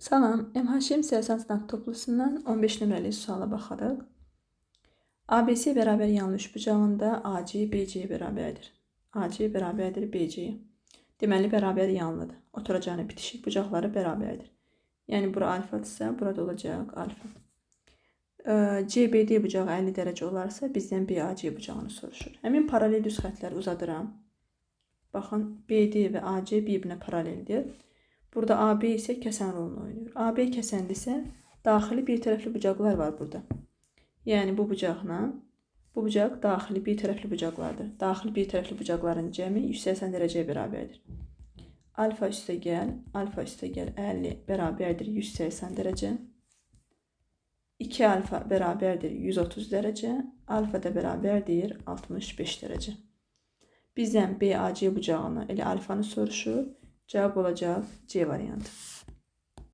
Salam, MHM siyasət sınaq toplusundan 15 nömrəli suala baxarıq. ABC bərabər yanlı üçbucağında AC BC bərabərdir. AC bərabərdir BC. Deməli, bərabər yanlıdır. Oturacağını bitişik bucaqları bərabərdir. Yəni, bura alfadırsa, burada olacaq alfa. CBD bucağı 50 dərəcə olarsa, bizdən BAC bucağını soruşur. Həmin paralel düz xətləri uzadıram. Baxın, BD və AC bir-birinə paraleldir. Burada AB isə kəsən rolunu oynayır. AB kəsəndirsə, daxili bir tərəfli bucaqlar var burada. Yəni, bu bucaqla, bu bucaq daxili bir tərəfli bucaqlardır. Daxili bir tərəfli bucaqların cəmi 180 dərəcəyə bərabərdir. Alfa üstə gəl 50 bərabərdir 180 dərəcə. 2 alfa bərabərdir 130 dərəcə. Alfa da bərabərdir 65 dərəcə. Bizdən BAC bucağını, elə alfanı soruşur. Cavab olacaq C variantı.